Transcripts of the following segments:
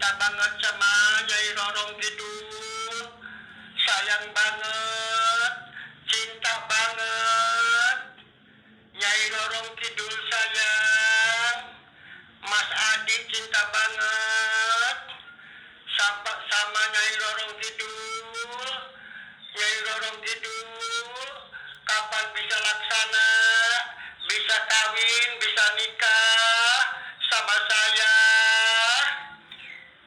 cinta banget sama Nyai Rorong Kidul. Sayang banget, cinta banget. Nyai Rorong Kidul sayang. Mas Adi cinta banget sama Nyai Rorong Kidul. Nyai Rorong Kidul, kapan bisa laksana, bisa kawin, bisa nikah sama saya.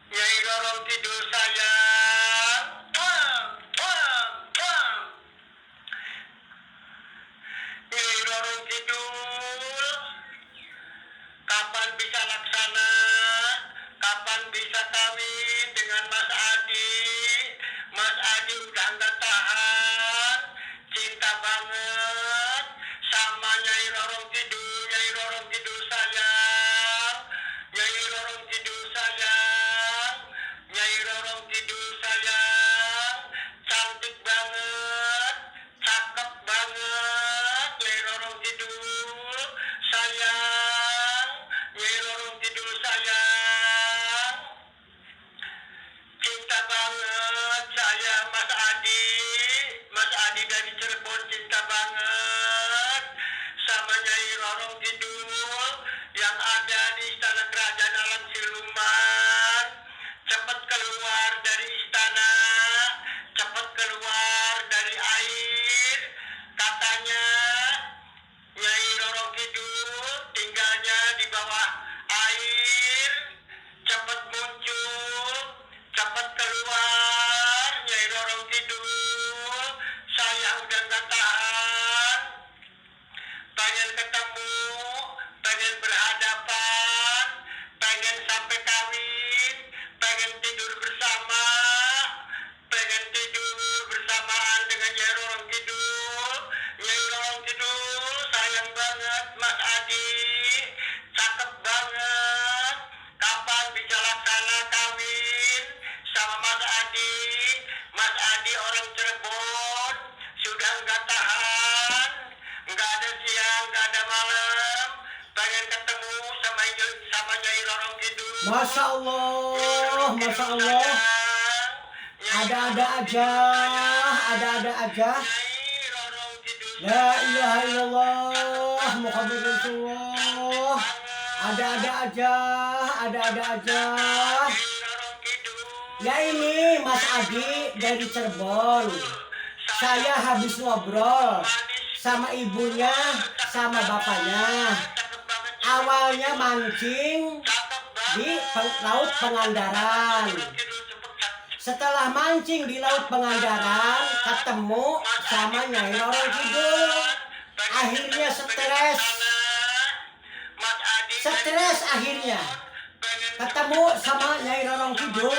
Nyai Rorong Kidul sayang. Nyai Rorong Kidul, kapan bisa laksana, kapan bisa kawin dengan Mas Adi. Mas Adi udah nggak tahan, cinta banget sama Nyai Rorong Kidul. Nyai Rorong Kidul sayang. Nyai Rorong Kidul sayang. Nyai Rorong Kidul sayang. Cantik banget, cakep banget Nyai Rorong Kidul sayang. Nyai Rorong Kidul sayang. Cinta banget saya Mas Adi. Mas Adi dari Cirebon cinta banget sama Nyai Rorong Kidul yang ada di Istana Kerajaan Alam Siluman. Cepat keluar dari istana, cepat keluar dari air. Katanya Nyai Rorong Kidul tinggalnya di bawah air. Cepat muncul, cepat keluar Nyai Rorong Kidul. Saya udah gak tahan, pengen ketemu, pengen berhadapan, pengen sampai kawin, pengen tidur bersama, pengen tidur bersamaan dengan Nyai Rorong Kidul. Nyai Rorong Kidul sayang banget Mas Adi, cakep banget. Kapan bisa laksana kawin sama Mas Adi? Mas Adi orang Cirebon, sudah nggak tahan, nggak ada siang, nggak ada malam, pengen ketemu sama Nyai Rorong Kidul. Masya Allah, Masya Allah. Ada-ada aja, ada-ada aja. Nyai Rorong Kidul La ilaha illallah, Muhammad Rasulullah. Ada-ada aja, ada-ada aja. Nyai Rorong Kidul. Ya ini Mas Adi dari Cirebon. Saya habis ngobrol sama ibunya, sama bapaknya. Awalnya mancing di Laut Pangandaran. Setelah mancing di Laut Pangandaran, ketemu sama Nyai Rorong Kidul. Akhirnya stres akhirnya. Ketemu sama Nyai Rorong Kidul.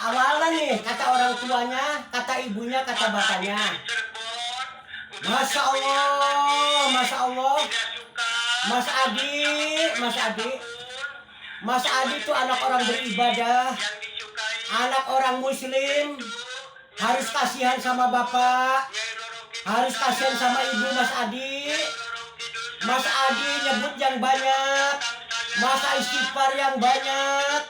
Awalnya nih, kata orang tuanya, kata ibunya, kata bapaknya. Masya Allah, Masya Allah. Mas Adi itu anak orang beribadah, anak orang muslim, harus kasihan sama bapak, harus kasihan sama ibu Mas Adi. Mas Adi nyebut yang banyak, masa istighfar yang banyak.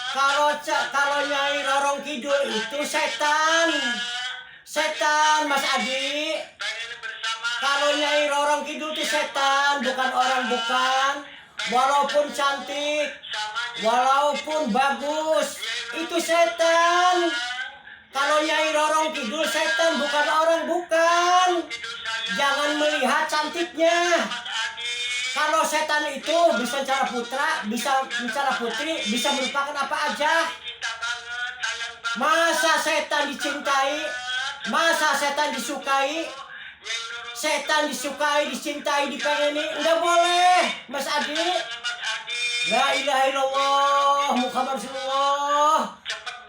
Kalau Nyai Rorong Kidul itu setan Mas Adi. Kalau Nyai Rorong Kidul itu setan, bukan orang, bukan. Walaupun cantik, walaupun bagus, itu setan. Kalau Nyai Rorong Kidul setan, bukan orang, bukan. Jangan melihat cantiknya. Kalau setan itu bisa cara putra, bisa bicara putri, bisa merupakan apa aja. Masa setan dicintai, masa setan disukai, setan disukai, dicintai, dipengeni, enggak boleh, Mas Adi. La ilaha illallah, Muhammad Rasulullah.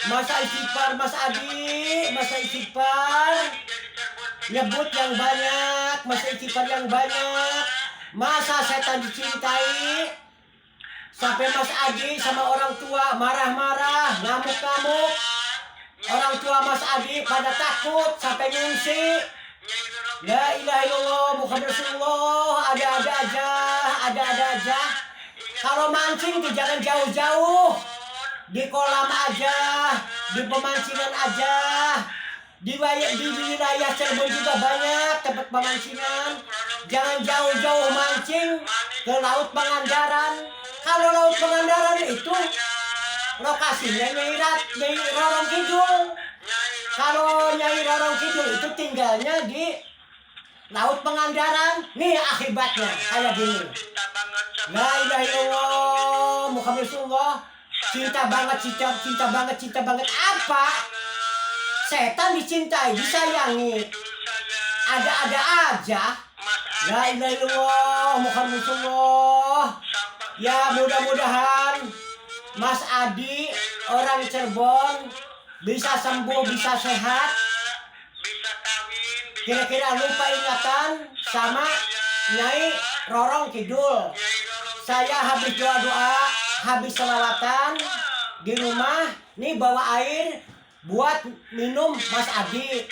Masa istighfar, Mas Adi, masa istighfar. Nyebut yang banyak, masa istighfar yang banyak. Masa setan dicintai, sampai Mas Adi sama orang tua marah-marah, ngamuk-ngamuk. Orang tua Mas Adi pada takut sampai ngungsi. La ilaha illallah Muhammad Rasulullah. Ada-ada aja. Kalau mancing tuh jangan jauh-jauh. Di kolam aja, di pemancingan aja. Di wilayah Cirebon juga banyak tempat pemancingan. Jangan jauh-jauh mancing ke Laut Pangandaran. Kalau Laut Pangandaran itu lokasinya Nyai Rorong Kidul. Kalau Nyai Rorong Kidul itu tinggalnya di Laut Pangandaran. Nih akibatnya kayak gini. La ilaha illallah Muhammad Rasulullah. Cinta banget apa? Setan dicintai, disayangi. Ada-ada aja. La ilaha illallah Muhammad Rasulullah. Ya mudah-mudahan Mas Adi orang Cirebon bisa sembuh, bisa sehat. Kira-kira lupa ingatan sama Nyai Rorong Kidul. Saya habis doa-doa, habis selawatan di rumah, nih bawa air buat minum Mas Adi.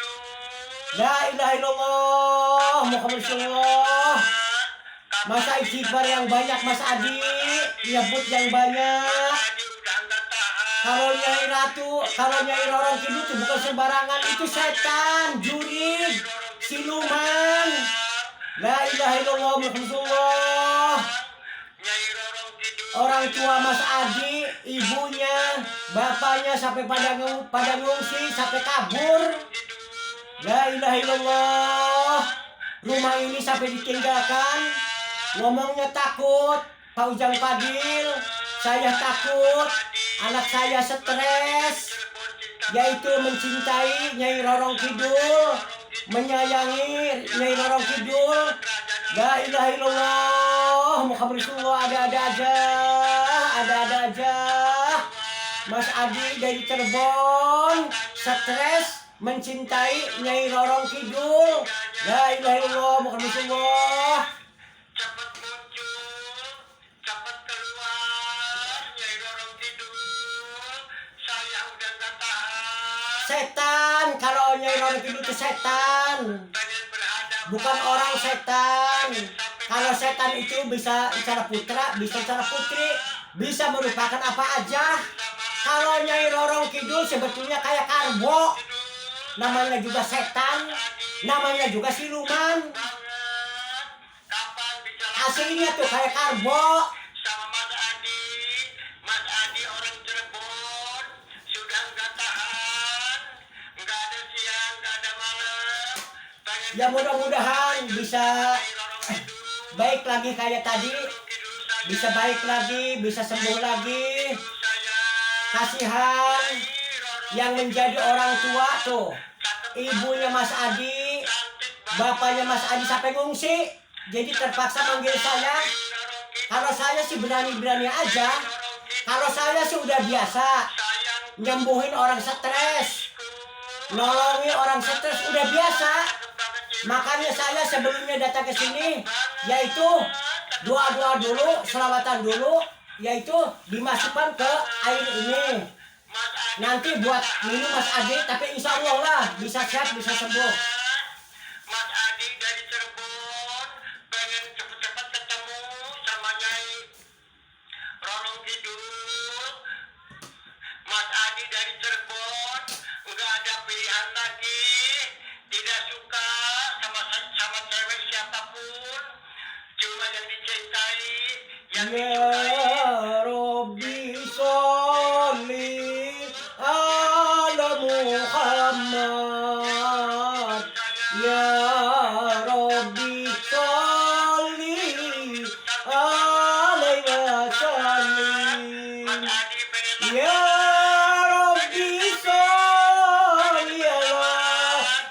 La ilaha illallah Muhammad Rasulullah. Masa istighfar yang banyak Mas Adi, nyebut yang banyak. Kalau Nyai Ratu, kalau Nyai Rorong Kidul itu bukan sembarangan, itu setan, juri, siluman. La ilaha illallah Muhammad Rasulullah. Orang tua Mas Adi, ibunya, bapaknya sampai pada ngungsi, sampai kabur. La ilaha illallah. Rumah ini sampai ditinggalkan. Ngomongnya takut, Pak Ujang Padil. Saya takut, anak saya stres. Yaitu mencintai Nyai Rorong Kidul, menyayangi Nyai Rorong Kidul. La ilaha illallah Muhammad Rasulullah. Ada-ada aja. Mas Adi dari Cirebon stres mencintai Nyai Rorong Kidul. La ilaha illallah Muhammad Rasulullah. Cepat muncul, cepat keluar, Nyai Rorong Kidul. Saya udah gak tahan. Setan, kalau Nyai Rorong Kidul itu setan. Pengen berhadapan. Bukan orang setan. Kalau setan itu bisa secara putra, bisa secara putri, bisa merupakan apa aja. Kalau Nyai Rorong Kidul sebetulnya kayak karbo. Namanya juga setan, namanya juga siluman. Kapan bisa Aslinya tuh kayak karbo. sama Mas Adi? Mas Adi orang Cirebon sudah nggak tahan, nggak ada siang, nggak ada malam. Pengen Ya mudah-mudahan bisa baik lagi kayak tadi, bisa baik lagi, bisa sembuh lagi. Kasihan yang menjadi orang tua tuh, ibunya Mas Adi, bapaknya Mas Adi sampai ngungsi, jadi terpaksa manggil saya. Kalau saya sih berani-berani aja. Kalau saya sih udah biasa nyembuhin orang stres, nolongin orang stres udah biasa. Makanya saya sebelumnya datang ke sini, yaitu doa-doa dulu, selawatan dulu, yaitu dimasukkan ke air ini. Nanti buat minum Mas Adi, tapi insya Allah lah bisa sehat, bisa sembuh. Mas Adi dari Cirebon pengen cepet-cepet ketemu sama Nyai Rorong Kidul. Mas Adi dari Cirebon nggak ada pilihan lagi, tidak suka sama cewek siapapun, cuma yang dicintai, yang disukai. Ya Rabbi sholli ala Muhammad. Ya Rabbi sholli alaihi wasallim. Ya Rabbi sholli ala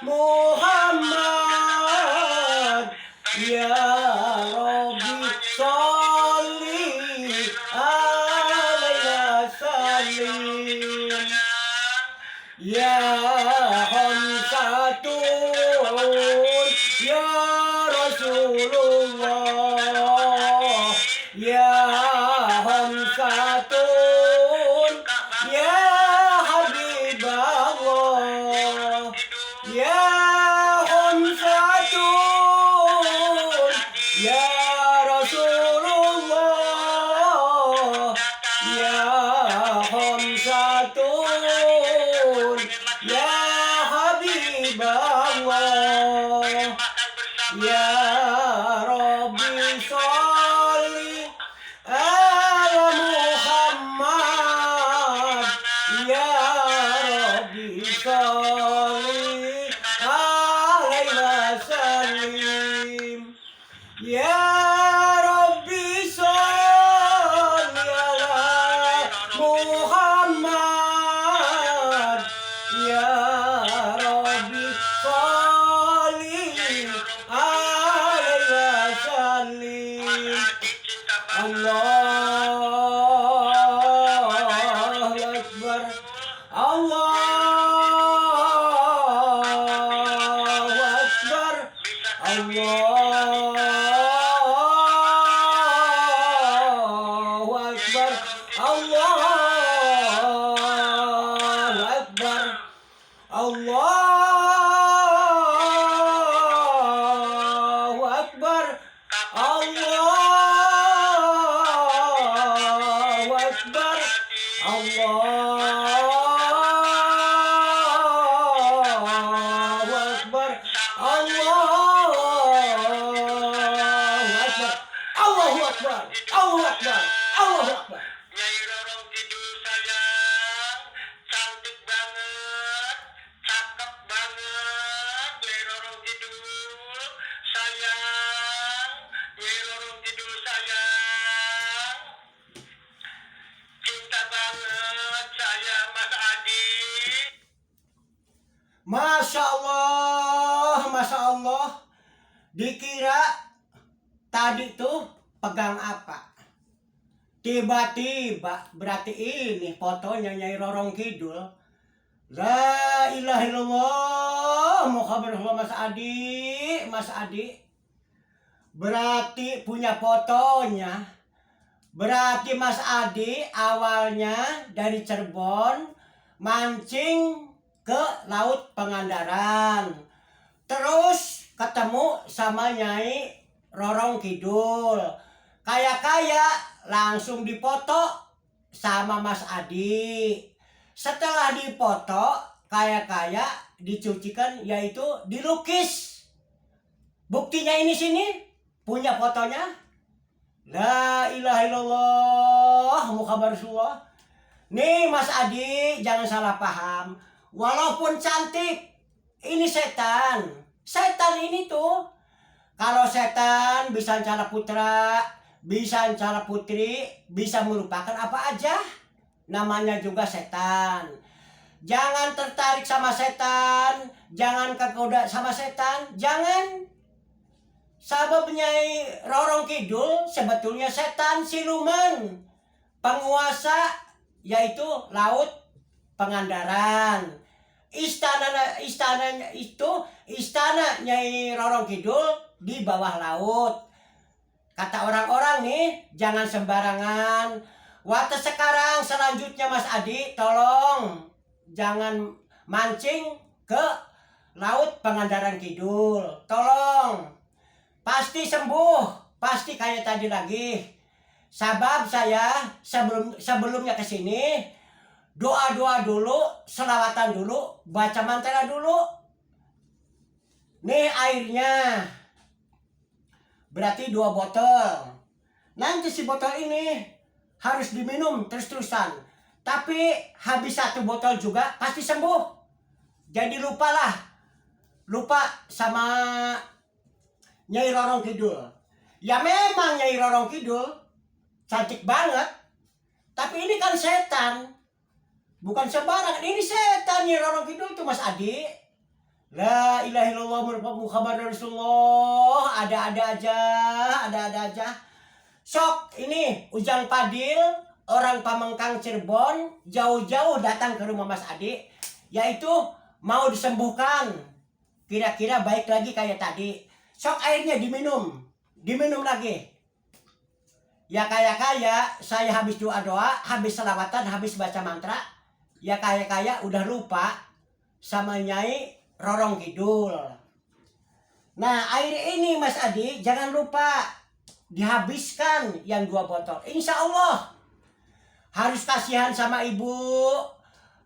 Muhammad. Ya Rabbi sholli alaihi wasallim. Ya Hamsatun Ya Rasulullah. Ya Hamsatun Ya Habiballah. Ya Hamsatun Ya Rasulullah. Adi cinta banget Allahu Akbar. Allahu Akbar. Allahu Akbar. Allahu Akbar. Allahu Akbar. Allahu Akbar. Allahu Akbar. Allahu Akbar. Allahu Akbar. Allahu Akbar. Nyai Rorong Kidul sayang, cantik banget, cakep banget. Nyai Rorong Kidul sayang, Nyai Rorong Kidul sayang, cinta banget saya Mas Adi. Masya Allah, Masya Allah. Dikira tadi tuh pegang apa? Tiba-tiba berarti ini fotonya Nyai Rorong Kidul. La ilaha illallah Muhammad Rasulullah. Mas Adi, Mas Adi. Berarti punya fotonya. Berarti Mas Adi awalnya dari Cirebon mancing ke Laut Pangandaran. Terus ketemu sama Nyai Rorong Kidul. Kayak langsung dipoto sama Mas Adi. Setelah dipoto kayak dicucikan, yaitu dilukis. Buktinya ini sini punya fotonya. La ilaha illallah Muhammad Rasulullah. Nih Mas Adi, jangan salah paham. Walaupun cantik, ini setan. Setan ini tuh, kalau setan bisa cara putra, bisa cara putri, bisa melupakan apa aja. Namanya juga setan. Jangan tertarik sama setan, jangan kegoda sama setan, jangan. Sabab Nyai Rorong Kidul sebetulnya setan siluman, penguasa yaitu Laut Pangandaran. Istananya itu istana Nyai Rorong Kidul di bawah laut. Kata orang-orang nih, jangan sembarangan. Waktu sekarang selanjutnya Mas Adi, tolong jangan mancing ke Laut Pangandaran Kidul. Tolong. Pasti sembuh, pasti kayak tadi lagi. Sabab saya sebelumnya ke sini doa-doa dulu, selawatan dulu, baca mantra dulu. Nih airnya. Berarti 2 botol. Nanti si botol ini harus diminum terus-terusan. Tapi habis 1 botol juga pasti sembuh. Jadi lupa sama Nyai Rorong Kidul. Ya memang Nyai Rorong Kidul cantik banget. Tapi ini kan setan. Bukan sembarangan. Ini setan Nyai Rorong Kidul tuh Mas Adi. La ilaha illallah Muhammad Rasulullah. Ada-ada aja. Sok ini Ujang Padil, orang Pamengkang Cirebon, jauh-jauh datang ke rumah Mas Adi, yaitu mau disembuhkan. Kira-kira baik lagi kayak tadi. Sok airnya diminum lagi. Ya kayak saya habis doa-doa, habis selawatan, habis baca mantra, ya kayak udah lupa sama Nyai Rorong Kidul. Nah air ini Mas Adi jangan lupa dihabiskan yang 2 botol. Insya Allah harus kasihan sama ibu,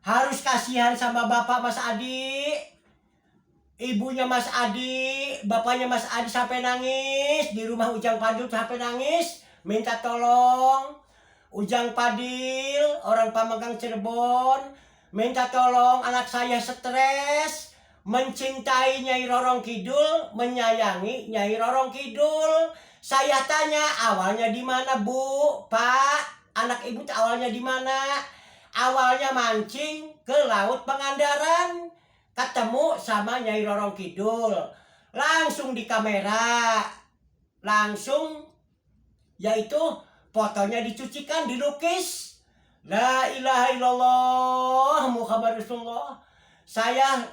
harus kasihan sama bapak Mas Adi. Ibunya Mas Adi, bapaknya Mas Adi sampai nangis. Di rumah Ujang Padil sampai nangis. Minta tolong. Ujang Padil, orang Pamengkang Cirebon, minta tolong anak saya stres. Mencintai Nyai Rorong Kidul, menyayangi Nyai Rorong Kidul. Saya tanya, awalnya di mana Bu? Pak, anak ibu awalnya di mana? Awalnya mancing ke Laut Pangandaran. Ketemu sama Nyai Rorong Kidul. Langsung di kamera. Langsung yaitu fotonya dicucikan, dilukis. La ilaha illallah Muhammad Rasulullah. Saya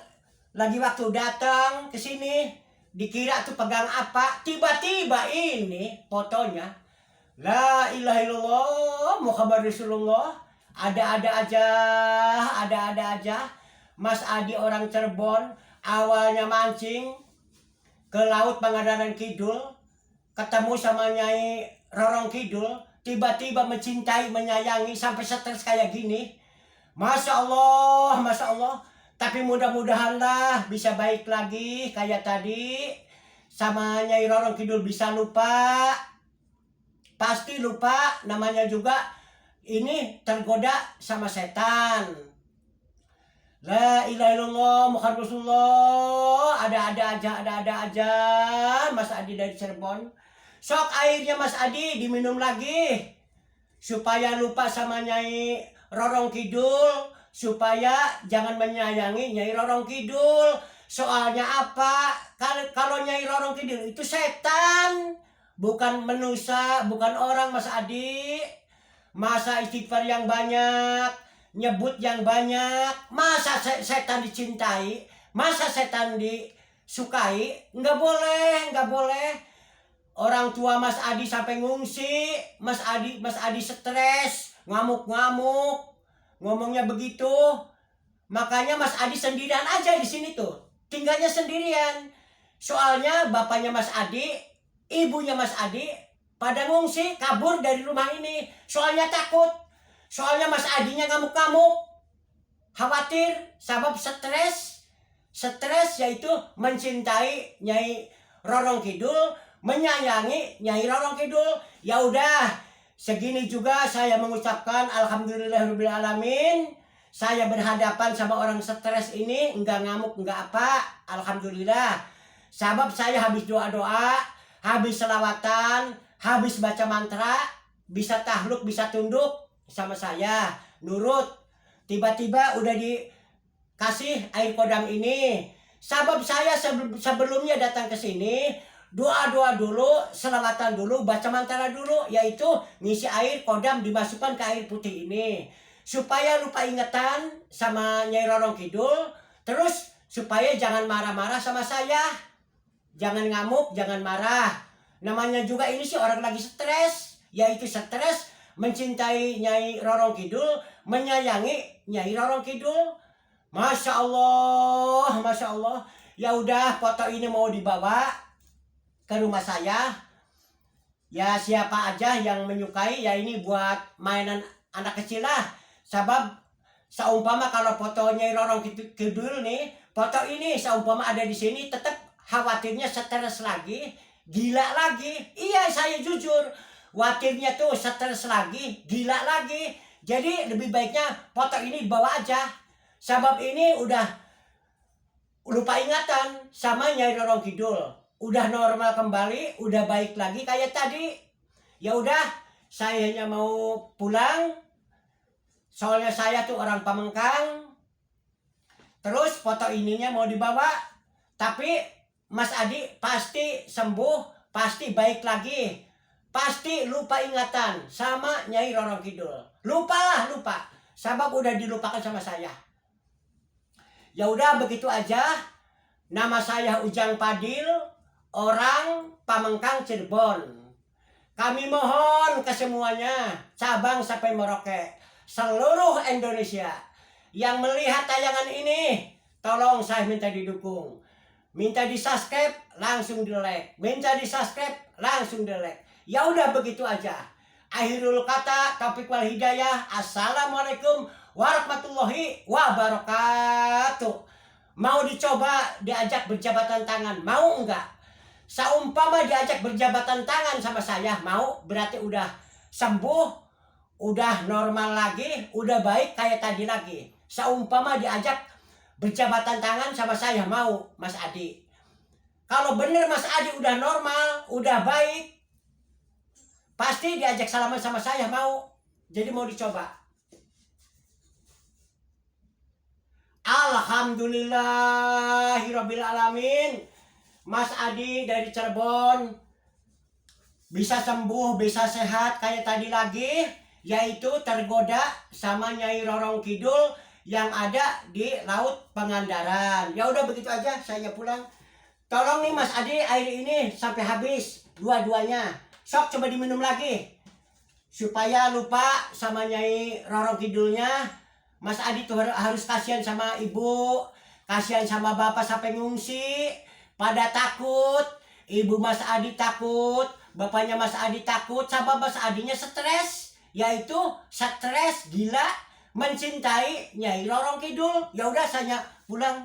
lagi waktu datang ke sini, dikira tuh pegang apa, tiba-tiba ini fotonya. La ilaha illallah Muhammad Rasulullah. Ada-ada aja. Mas Adi orang Cirebon, awalnya mancing ke laut Pangandaran Kidul, ketemu sama Nyai Rorong Kidul, tiba-tiba mencintai, menyayangi sampai stres kayak gini. Masya Allah, Masya Allah. Tapi mudah-mudahan lah bisa baik lagi kayak tadi. Sama Nyai Rorong Kidul bisa lupa. Pasti lupa, namanya juga ini tergoda sama setan. La ilaha illallah Muhammad Rasulullah. Ada aja. Mas Adi dari Cirebon. Sok airnya Mas Adi diminum lagi, supaya lupa sama Nyai Rorong Kidul, supaya jangan menyayangi Nyai Rorong Kidul. Soalnya apa? Kalau Nyai Rorong Kidul itu setan, bukan manusia, bukan orang Mas Adi. Masa istighfar yang banyak, nyebut yang banyak, masa setan dicintai, masa setan disukai? Nggak boleh. Orang tua Mas Adi sampai ngungsi, Mas Adi stres, ngamuk, ngomongnya begitu. Makanya Mas Adi sendirian aja di sini tuh, tinggalnya sendirian. Soalnya bapaknya Mas Adi, ibunya Mas Adi pada ngungsi, kabur dari rumah ini. Soalnya takut. Soalnya Mas Adinya ngamuk-ngamuk. Khawatir, sebab stres. Stres yaitu mencintai Nyai Rorong Kidul, menyayangi Nyai Rorong Kidul. Ya udah, segini juga saya mengucapkan alhamdulillahirabbil alamin. Saya berhadapan sama orang stres ini, enggak ngamuk, enggak apa. Alhamdulillah. Sebab saya habis doa-doa, habis selawatan, habis baca mantra, bisa tahluk, bisa tunduk sama saya, nurut. Tiba-tiba udah dikasih air kodam ini. Sebab saya sebelumnya datang ke sini, doa-doa dulu, selawatan dulu, baca mantra dulu, yaitu ngisi air kodam dimasukkan ke air putih ini. Supaya lupa ingatan sama Nyai Rorong Kidul, terus supaya jangan marah-marah sama saya. Jangan ngamuk, jangan marah. Namanya juga ini sih orang lagi stres, yaitu stres mencintai Nyai Rorong Kidul, menyayangi Nyai Rorong Kidul. Masya Allah. Ya udah, foto ini mau dibawa ke rumah saya. Ya siapa aja yang menyukai, ya ini buat mainan anak kecil lah. Sebab seumpama kalau foto Nyai Rorong Kidul nih, foto ini seumpama ada di sini, tetap khawatirnya stres lagi. Gila lagi. Iya, saya jujur. Khawatirnya tuh stres lagi, gila lagi. Jadi lebih baiknya foto ini dibawa aja. Sebab ini udah lupa ingatan sama Nyai Rorong Kidul. Udah normal kembali, udah baik lagi kayak tadi. Ya udah, saya hanya mau pulang. Soalnya saya tuh orang Pamengkang. Terus foto ininya mau dibawa. Tapi Mas Adi pasti sembuh, pasti baik lagi. Pasti lupa ingatan sama Nyai Rorong Kidul. Lupa. Sebab udah dilupakan sama saya. Ya udah begitu aja. Nama saya Ujang Padil, orang Pamengkang Cirebon. Kami mohon ke semuanya, Sabang sampai Merauke, seluruh Indonesia yang melihat tayangan ini, tolong saya minta didukung. Minta di-subscribe, langsung di-like. Minta di-subscribe, langsung di-like. Ya udah begitu aja. Akhirul kata, taufiq wal hidayah. Assalamualaikum warahmatullahi wabarakatuh. Mau dicoba diajak berjabatan tangan, mau enggak? Seumpama diajak berjabatan tangan sama saya, mau? Berarti udah sembuh, udah normal lagi, udah baik kayak tadi lagi. Seumpama diajak berjabatan tangan sama saya, mau Mas Adi? Kalau bener Mas Adi udah normal, udah baik, pasti diajak salaman sama saya, mau? Jadi mau dicoba. Alhamdulillahirabbil alamin. Mas Adi dari Cirebon bisa sembuh, bisa sehat kayak tadi lagi, yaitu tergoda sama Nyai Rorong Kidul yang ada di Laut Pangandaran. Ya udah begitu aja, saya pulang. Tolong nih Mas Adi, air ini sampai habis dua-duanya. Sok coba diminum lagi supaya lupa sama Nyai Rorong Kidulnya. Mas Adi tuh harus kasihan sama ibu, kasihan sama bapak sampai ngungsi, pada takut. Ibu Mas Adi takut, bapaknya Mas Adi takut, sama Mas Adinya stres, yaitu stres gila mencintai Nyai Rorong Kidul. Ya udah saya pulang.